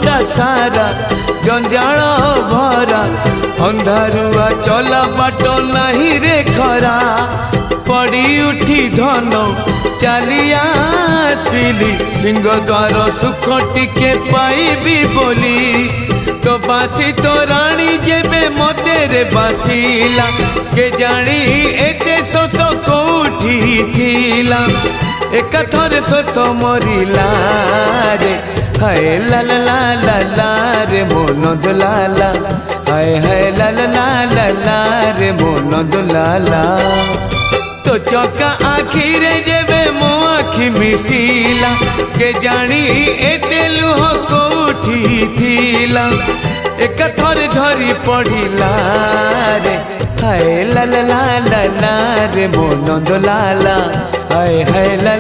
जीवनटा सारा जंजाल भरा अंधारुआ चला बाट नहीं रे खरा पड़ी उठी धन चलिया आसिली सिंहद्वार सुख टिके पाइबी बोली तो बासी तो राणी जेबे मते रे बासिला के जानी एते शोष कोठी थिला एक थरे शोष मरिला रे हाय ला ला ला ला ला रे मोन दुलाला हाय हाय ला ला ला ला ला रे मोन दुलाला तो चौका आखी रे जेबे मो आखी मिसिला के जानी एते लुह कोठी थिला एक थर झरी पड़िला रे हाय ला ला ला ला ला रे मोन दुलाला हाय हाय ला